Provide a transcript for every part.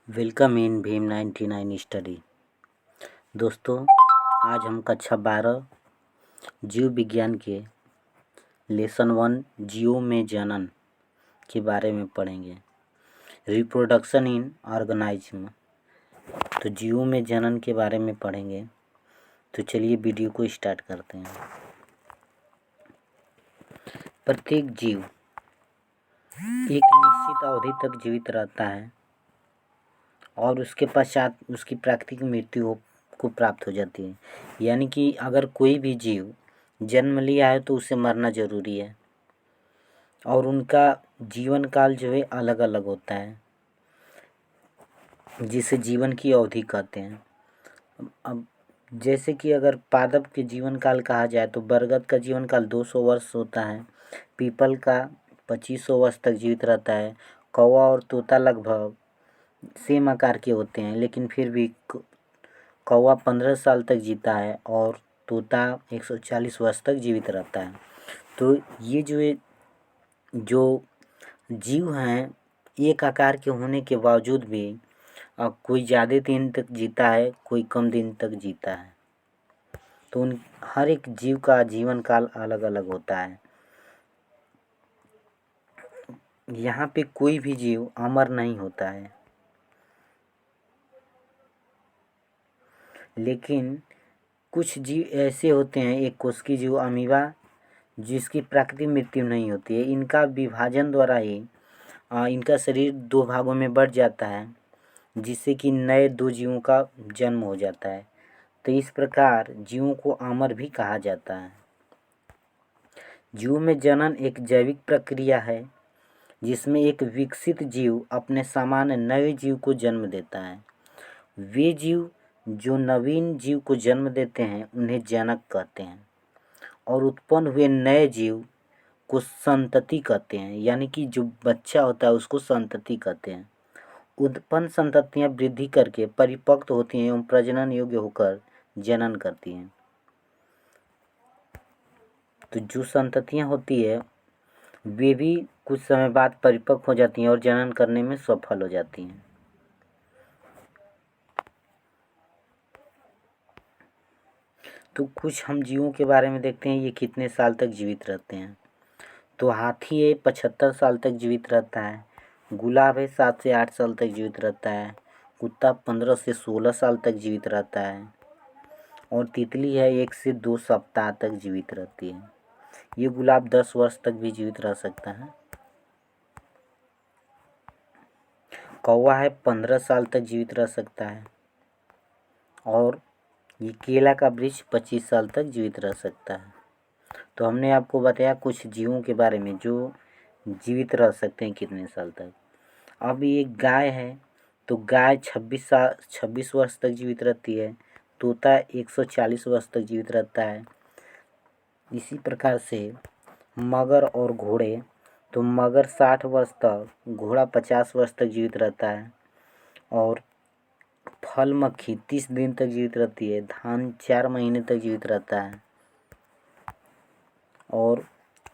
Welcome in Bhim 99 study. दोस्तों, आज हम कक्षा 12 जीव विज्ञान के लेसन 1 जीवों में जनन के बारे में पढ़ेंगे। Reproduction in organism. तो जीवों में जनन के बारे में पढ़ेंगे। तो चलिए वीडियो को स्टार्ट करते हैं। प्रत्येक जीव एक निश्चित अवधि तक जीवित रहता है और उसके पश्चात उसकी प्राकृतिक मृत्यु को प्राप्त हो जाती है। यानी कि अगर कोई भी जीव जन्म लिया है तो उसे मरना ज़रूरी है और उनका जीवन काल जो है अलग अलग होता है, जिसे जीवन की अवधि कहते हैं। अब जैसे कि अगर पादप के जीवन काल कहा जाए तो बरगद का जीवन काल 200 वर्ष होता है, पीपल का 2500 वर्ष तक जीवित रहता है। कौवा और तोता लगभग सेम आकार के होते हैं, लेकिन फिर भी कौवा 15 साल तक जीता है और तोता 140 वर्ष तक जीवित रहता है। तो ये जो जीव हैं एक आकार के होने के बावजूद भी कोई ज़्यादा दिन तक जीता है, कोई कम दिन तक जीता है। तो उन हर एक जीव का जीवन काल अलग अलग होता है। यहाँ पे कोई भी जीव अमर नहीं होता है, लेकिन कुछ जीव ऐसे होते हैं, एक कोशिकीय जीव अमीबा, जिसकी प्राकृतिक मृत्यु नहीं होती है। इनका विभाजन द्वारा ही इनका शरीर 2 भागों में बढ़ जाता है, जिससे कि नए 2 जीवों का जन्म हो जाता है। तो इस प्रकार जीवों को अमर भी कहा जाता है। जीवों में जनन एक जैविक प्रक्रिया है जिसमें एक विकसित जीव अपने समान नए जीव को जन्म देता है। वे जीव जो नवीन जीव को जन्म देते हैं उन्हें जनक कहते हैं और उत्पन्न हुए नए जीव को संतति कहते हैं। यानी कि जो बच्चा होता है उसको संतति कहते हैं। उत्पन्न संततियाँ वृद्धि करके परिपक्व होती हैं एवं प्रजनन योग्य होकर जनन करती हैं। तो जो संततियाँ होती है वे भी कुछ समय बाद परिपक्व हो जाती हैं और जनन करने में सफल हो जाती हैं। तो कुछ हम जीवों के बारे में देखते हैं, ये कितने साल तक जीवित रहते हैं। तो हाथी है 75 साल तक जीवित रहता है। गुलाब है 7 से 8 साल तक जीवित रहता है। कुत्ता 15 से 16 साल तक जीवित रहता है और तितली है 1 से 2 सप्ताह तक जीवित रहती है। ये गुलाब 10 वर्ष तक भी जीवित रह सकता है। कौवा है 15 साल तक जीवित रह सकता है और ये केला का वृक्ष 25 साल तक जीवित रह सकता है। तो हमने आपको बताया कुछ जीवों के बारे में जो जीवित रह सकते हैं कितने साल तक। अब ये गाय है, तो गाय 26 वर्ष तक जीवित रहती है। तोता 140 वर्ष तक जीवित रहता है। इसी प्रकार से मगर और घोड़े, तो मगर 60 वर्ष तक, घोड़ा 50 वर्ष तक जीवित रहता है और फल मक्खी 30 दिन तक जीवित रहती है। धान 4 महीने तक जीवित रहता है और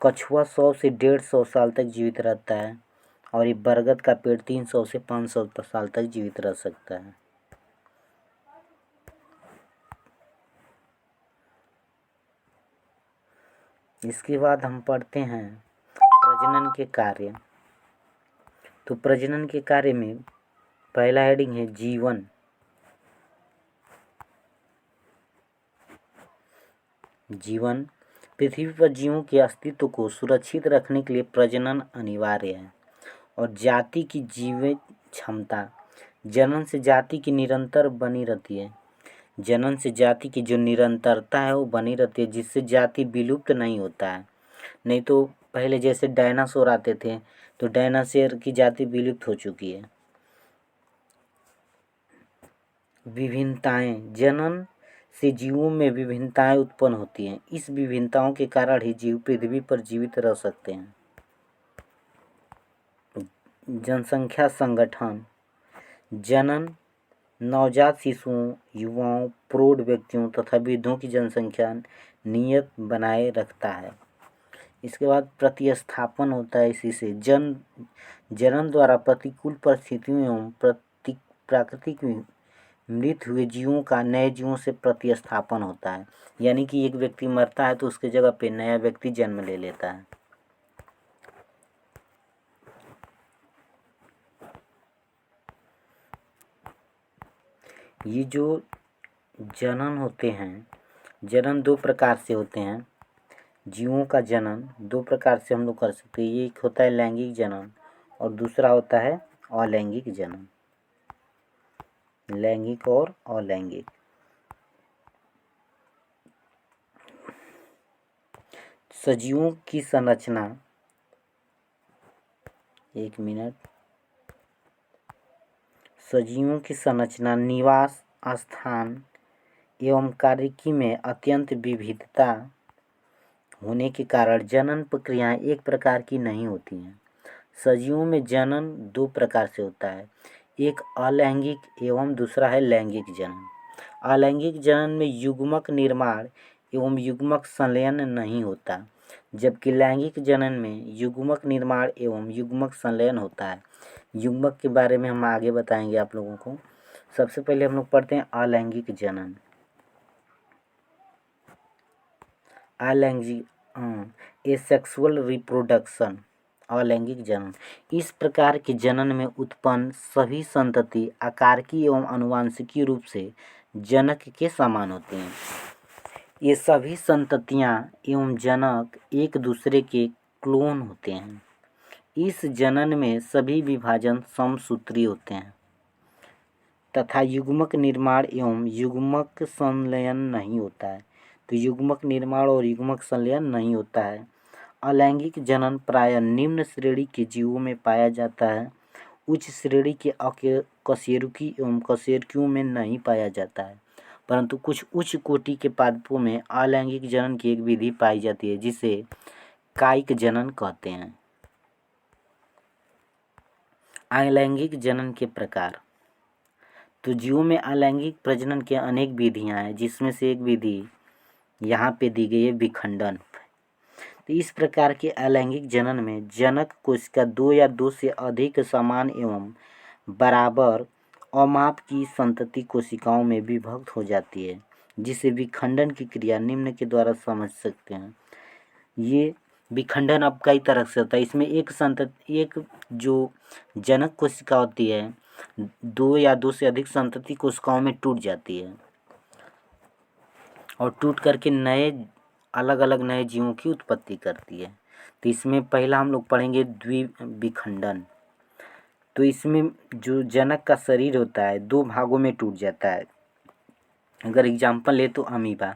कछुआ 100 से 150 साल तक जीवित रहता है और ये बरगद का पेड़ 300 से 500 साल तक जीवित रह सकता है। इसके बाद हम पढ़ते हैं प्रजनन के कार्य। तो प्रजनन के कार्य में पहला हेडिंग है जीवन। जीवन पृथ्वी पर जीवों के अस्तित्व को सुरक्षित रखने के लिए प्रजनन अनिवार्य है और जाति की जीवित क्षमता जनन से जाति की निरंतर बनी रहती है। जनन से जाति की जो निरंतरता है वो बनी रहती है, जिससे जाति विलुप्त नहीं होता है। नहीं तो पहले जैसे डायनासोर आते थे तो डायनासोर की जाति विलुप्त हो चुकी है। विभिन्नताएं, जनन से जीवों में विभिन्नताएं उत्पन्न होती हैं। इस विभिन्नताओं के कारण ही जीव पृथ्वी पर जीवित रह सकते हैं। जनसंख्या संगठन, जनन नवजात शिशुओं, युवाओं, प्रौढ़ व्यक्तियों तथा वृद्धों की जनसंख्या नियत बनाए रखता है। इसके बाद प्रतिस्थापन होता है। इसी से जनन द्वारा प्रतिकूल परिस्थितियों एवं प्राकृतिक मृत हुए जीवों का नए जीवों से प्रतिस्थापन होता है। यानी कि एक व्यक्ति मरता है तो उसके जगह पे नया व्यक्ति जन्म ले लेता है। ये जो जनन होते हैं, जनन दो प्रकार से होते हैं। जीवों का जनन दो प्रकार से हम लोग कर सकते हैं। एक होता है लैंगिक जनन और दूसरा होता है अलैंगिक जनन। लैंगिक और अलैंगिक। सजीवों की संरचना, एक मिनट। सजीवों की संरचना, निवास स्थान एवं कार्यकी में अत्यंत विविधता होने के कारण जनन प्रक्रियाएं एक प्रकार की नहीं होती हैं। सजीवों में जनन दो प्रकार से होता है, एक अलैंगिक एवं दूसरा है लैंगिक जनन। अलैंगिक जनन में युग्मक निर्माण एवं युग्मक संलयन नहीं होता, जबकि लैंगिक जनन में युग्मक निर्माण एवं युग्मक संलयन होता है। युग्मक के बारे में हम आगे बताएंगे आप लोगों को। सबसे पहले हम लोग पढ़ते हैं अलैंगिक जनन। अलैंगिक एसेक्सुअल रिप्रोडक्शन, अलैंगिक जनन। इस प्रकार के जनन में उत्पन्न सभी संतति आकारिकी एवं आनुवंशिकी रूप से जनक के समान होते हैं। ये सभी संततियां एवं जनक एक दूसरे के क्लोन होते हैं। इस जनन में सभी विभाजन समसूत्री होते हैं तथा युग्मक निर्माण एवं युग्मक संलयन नहीं होता है। तो युग्मक निर्माण और युग्मक संलयन नहीं होता है। अलैंगिक जनन प्रायः निम्न श्रेणी के जीवों में पाया जाता है, उच्च श्रेणी के कशेरुकी एवं कशेरुकियों में नहीं पाया जाता है, परंतु कुछ उच्च कोटि के पादपों में अलैंगिक जनन की एक विधि पाई जाती है जिसे कायिक जनन कहते हैं। अलैंगिक जनन के प्रकार। तो जीवों में अलैंगिक प्रजनन की अनेक विधियां हैं, जिसमें से एक विधि यहाँ पे दी गई है, विखंडन। तो इस प्रकार के अलैंगिक जनन में जनक कोशिका दो या दो से अधिक समान एवं बराबर अमाप की संतति कोशिकाओं में विभक्त हो जाती है, जिसे विखंडन की क्रिया निम्न के द्वारा समझ सकते हैं। ये विखंडन अब कई तरह से होता है। इसमें एक जो जनक कोशिका होती है, दो या दो से अधिक संतति कोशिकाओं में टूट जाती है और टूट करके नए अलग अलग नए जीवों की उत्पत्ति करती है। तो इसमें पहला हम लोग पढ़ेंगे द्विविखंडन। तो इसमें जो जनक का शरीर होता है दो भागों में टूट जाता है। अगर एग्जाम्पल ले तो अमीबा,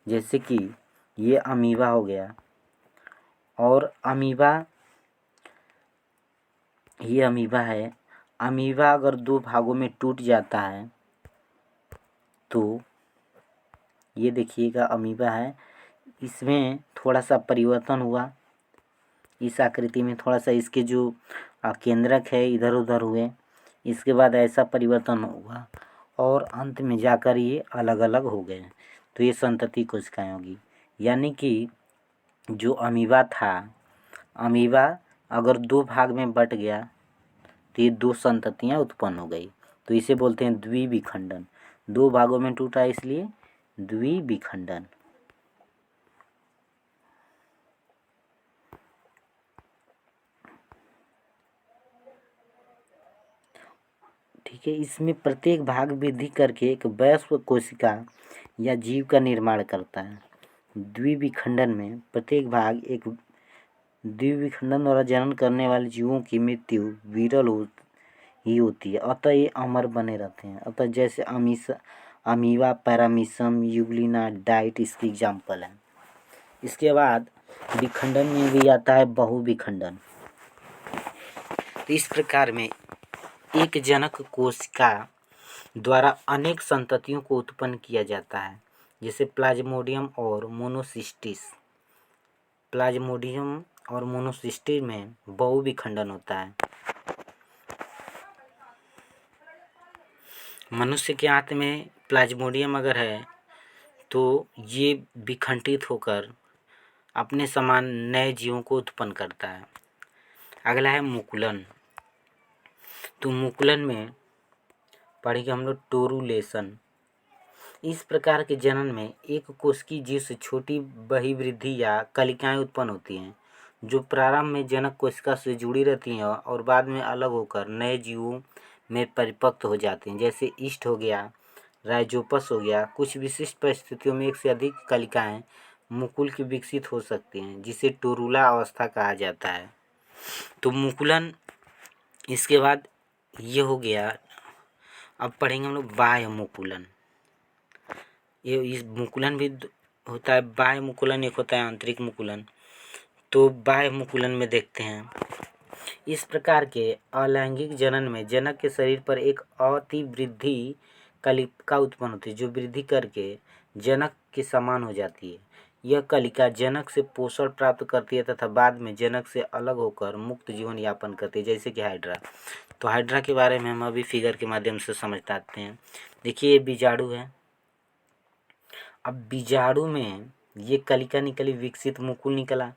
जैसे कि ये अमीबा हो गया और ये अमीबा है। अमीबा अगर दो भागों में टूट जाता है तो ये देखिएगा अमीबा है, इसमें थोड़ा सा परिवर्तन हुआ, इस आकृति में थोड़ा सा इसके जो केंद्रक है इधर उधर हुए, इसके बाद ऐसा परिवर्तन हुआ और अंत में जाकर ये अलग अलग हो गए। तो ये संतति कोशिकाएं होगी। यानी कि जो अमीबा था, अमीबा अगर दो भाग में बट गया तो ये दो संततियां उत्पन्न हो गई, तो इसे बोलते हैं द्विविखंडन। दो भागों में टूटा इसलिए द्विविखंडन। ठीक है, इसमें प्रत्येक भाग वृद्धि करके एक वयस्क कोशिका या जीव का निर्माण करता है। द्विविखंडन में प्रत्येक भाग एक द्विविखंडन द्वारा जनन करने वाले जीवों की मृत्यु विरल ही होती है, अतः ये अमर बने रहते हैं। अतः जैसे अमीबा, पैरामीशियम, यूग्लिना, डाइट इसकी एग्जाम्पल है। इसके बाद विखंडन में भी आता है बहुविखंडन। तो इस प्रकार में एक जनक कोशिका द्वारा अनेक संततियों को उत्पन्न किया जाता है, जैसे प्लाज्मोडियम और मोनोसिस्टिस। प्लाज्मोडियम और मोनोसिस्टिस में बहुविखंडन होता है। मनुष्य के आंत में प्लाज्मोडियम अगर है तो ये विखंडित होकर अपने समान नए जीवों को उत्पन्न करता है। अगला है मुकुलन। तो मुकुलन में पढ़ेंगे हम लोग टोरुलेशन। इस प्रकार के जनन में एक कोश की जीव से छोटी बहिर्वृद्धि या कलिकाएं उत्पन्न होती हैं, जो प्रारंभ में जनक कोशिका से जुड़ी रहती हैं और बाद में अलग होकर नए जीवों में परिपक्व हो जाती हैं। जैसे ईस्ट हो गया, राइजोपस हो गया। कुछ विशिष्ट परिस्थितियों में एक से अधिक कलिकाएं मुकुल की विकसित हो सकती हैं, जिसे टोरुला अवस्था कहा जाता है। तो मुकुलन इसके बाद ये हो गया। अब पढ़ेंगे हम लोग बाह्य मुकुलन। ये इस मुकुलन भी होता है, बाह्य मुकुलन एक होता है आंतरिक मुकुलन। तो बाह्य मुकुलन में देखते हैं, इस प्रकार के अलैंगिक जनन में जनक के शरीर पर एक अतिवृद्धि कलिका उत्पन्न होती है, जो वृद्धि करके जनक के समान हो जाती है। यह कलिका जनक से पोषण प्राप्त करती है तथा बाद में जनक से अलग होकर मुक्त जीवन यापन करती है, जैसे कि हाइड्रा। तो हाइड्रा के बारे में हम अभी फिगर के माध्यम से समझते हैं। देखिए, ये बीजाणु है। अब बीजाणु में ये कलिका निकली, विकसित मुकुल निकला,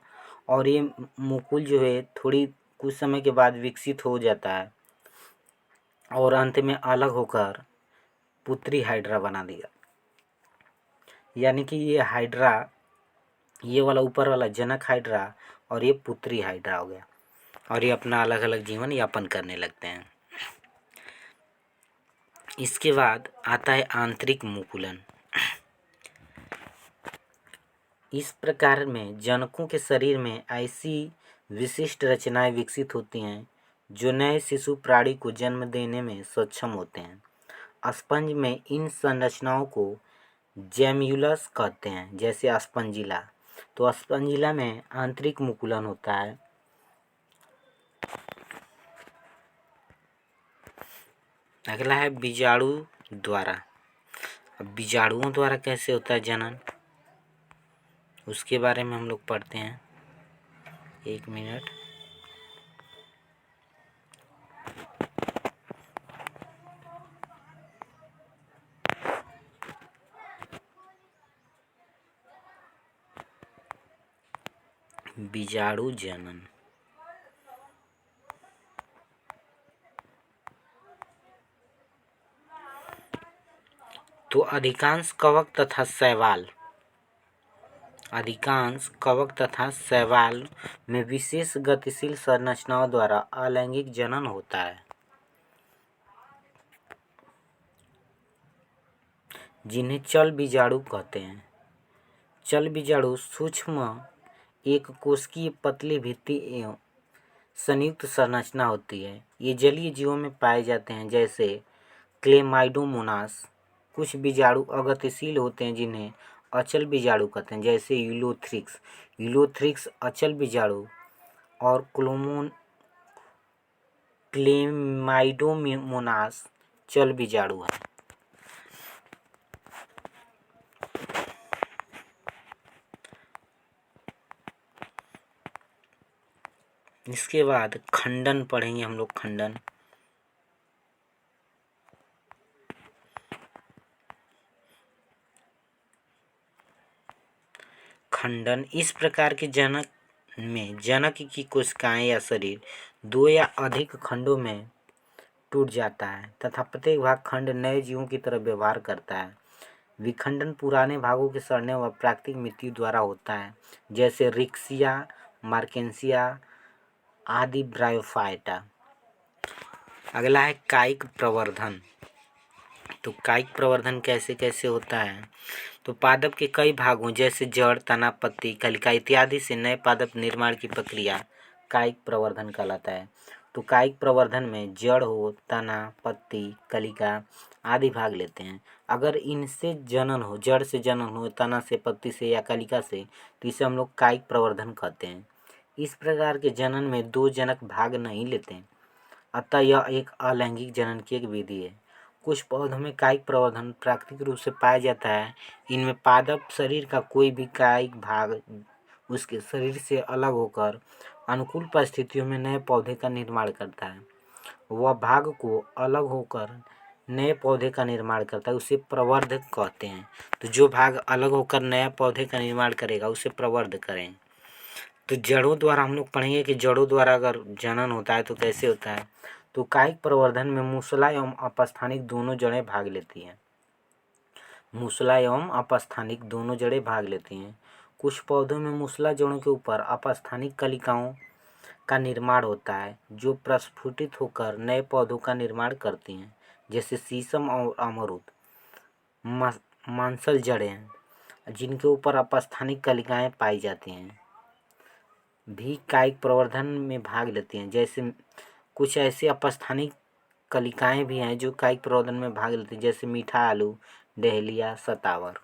और ये मुकुल जो है थोड़ी कुछ समय के बाद विकसित हो जाता है और अंत में अलग होकर पुत्री हाइड्रा बना दिया। यानी कि ये हाइड्रा, ये वाला ऊपर वाला जनक हाइड्रा और ये पुत्री हाइड्रा हो गया, और ये अपना अलग अलग जीवन यापन करने लगते हैं। इसके बाद आता है आंतरिक मुकुलन। इस प्रकार में जनकों के शरीर में ऐसी विशिष्ट रचनाएं विकसित होती हैं जो नए शिशु प्राणी को जन्म देने में सक्षम होते हैं। स्पंज में इन संरचनाओं को जेम्यूलस कहते हैं, जैसे स्पंजिला। तो स्पंजिला में आंतरिक मुकुलन होता है। अगला है बीजाणु द्वारा। अब बीजाणुओं द्वारा कैसे होता है जनन, उसके बारे में हम लोग पढ़ते हैं। एक मिनट। बीजाणु जनन। तो अधिकांश कवक तथा शैवाल में विशेष गतिशील संरचनाओं द्वारा अलैंगिक जनन होता है, जिन्हें चल बीजाणु कहते हैं। चल बीजाणु सूक्ष्म एक कोशिकीय पतली भित्ति एवं संयुक्त संरचना होती है। ये जलीय जीवों में पाए जाते हैं, जैसे क्लेमाइडोमोनास। कुछ बीजाणु अगतिशील होते हैं, जिन्हें अचल बीजाणु कहते हैं, जैसे यूलोथ्रिक्स अचल बीजाणु और क्लेमाइडोमोनास चल बीजाणु है। इसके बाद खंडन पढ़ेंगे हम लोग। खंडन इस प्रकार के जनक में जनक की कोशिकाएं या शरीर दो या अधिक खंडों में टूट जाता है तथा प्रत्येक भाग खंड नए जीवों की तरह व्यवहार करता है। विखंडन पुराने भागों के सड़ने व प्राकृतिक मृत्यु द्वारा होता है, जैसे रिक्सिया, मार्केंसिया आदि ब्रायोफाइटा। अगला है कायिक प्रवर्धन। तो कायिक प्रवर्धन कैसे कैसे होता है, तो पादप के कई भागों जैसे जड़, तना, पत्ती, कलिका इत्यादि से नए पादप निर्माण की प्रक्रिया कायिक प्रवर्धन कहलाता है। तो कायिक प्रवर्धन में जड़ हो, तना, पत्ती, कलिका आदि भाग लेते हैं। अगर इनसे जनन हो, जड़ से जनन हो, तना से, पत्ती से या कलिका से, तो इसे हम लोग कायिक प्रवर्धन कहते हैं। इस प्रकार के जनन में दो जनक भाग नहीं लेते, अतः यह एक अलैंगिक जनन की एक विधि है। कुछ पौधों में कायिक प्रवर्धन प्राकृतिक रूप से पाया जाता है। इनमें पादप शरीर का कोई भी कायिक भाग उसके शरीर से अलग होकर अनुकूल परिस्थितियों में नए पौधे का निर्माण करता है। वह भाग को अलग होकर नए पौधे का निर्माण करता है, उसे प्रवर्धक कहते हैं। तो जो भाग अलग होकर नया पौधे का निर्माण करेगा उसे प्रवर्धक करें। तो जड़ों द्वारा हम लोग पढ़ेंगे कि जड़ों द्वारा अगर जनन होता है तो कैसे होता है। तो कायिक प्रवर्धन में मूसला एवं अपस्थानिक दोनों जड़ें भाग लेती हैं। मूसला एवं अपस्थानिक दोनों जड़ें भाग लेती हैं। कुछ पौधों में मूसला जड़ों के ऊपर अपस्थानिक कलिकाओं का निर्माण होता है जो प्रस्फुटित होकर नए पौधों का निर्माण करती हैं, जैसे शीशम और अमरूद। मांसल जड़ें जिनके ऊपर अपस्थानिक कलिकाएं पाई जाती हैं भी कायिक प्रवर्धन में भाग लेती हैं। जैसे कुछ ऐसे अपस्थानिक कलिकाएं भी हैं जो कायिक प्रवर्धन में भाग लेती हैं, जैसे मीठा आलू, डहेलिया, सतावर।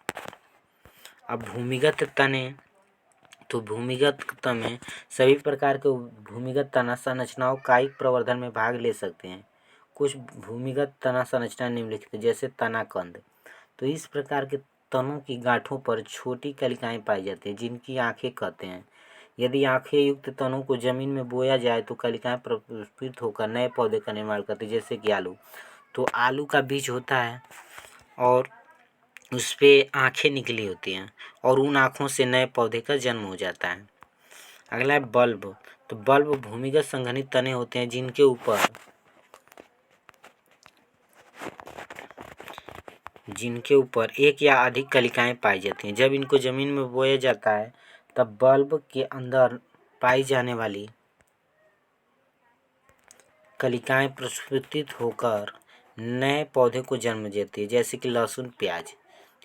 अब भूमिगत तने, तो भूमिगत तने सभी प्रकार के भूमिगत तना संरचनाओं कायिक प्रवर्धन में भाग ले सकते हैं। कुछ भूमिगत तना संरचना निम्नलिखित जैसे तनाकंद। तो इस प्रकार के तनों की गांठों पर छोटी कलिकाएं पाई जाती हैं जिनकी आंखें कहते हैं। यदि आंखें युक्त तनों को जमीन में बोया जाए तो कलिकाएं प्रस्फुटित होकर नए पौधे का निर्माण करती हैं, जैसे कि आलू। तो आलू का बीज होता है और उस पे आंखें निकली होती हैं और उन आँखों से नए पौधे का जन्म हो जाता है। अगला है बल्ब। तो बल्ब भूमिगत संघनित तने होते हैं जिनके ऊपर एक या अधिक कलिकाएं पाई जाती हैं। जब इनको जमीन में बोया जाता है तब बल्ब के अंदर पाई जाने वाली कलिकाएं प्रस्फुटित होकर नए पौधे को जन्म देती है, जैसे कि लहसुन, प्याज,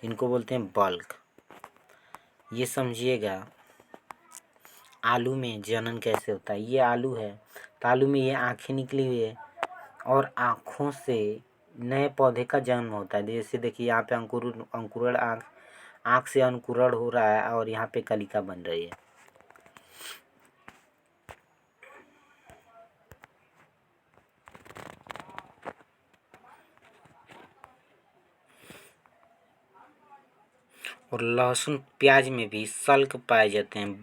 इनको बोलते हैं बल्क। ये समझिएगा आलू में जनन कैसे होता है। ये आलू है तो आलू में ये आँखें निकली हुई है और आँखों से नए पौधे का जन्म होता है। जैसे देखिए यहाँ पे अंकुरण आँख से अंकुरण हो रहा है और यहाँ पे कलिका बन रही है। और लहसुन प्याज में भी सल्क पाए जाते हैं,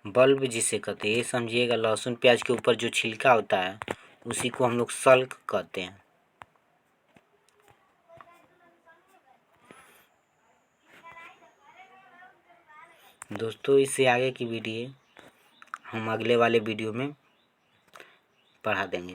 बल्ब जिसे कहते हैं। ये समझिएगा लहसुन प्याज के ऊपर जो छिलका होता है उसी को हम लोग सल्क कहते हैं। दोस्तों इससे आगे की वीडियो हम अगले वाले वीडियो में पढ़ा देंगे।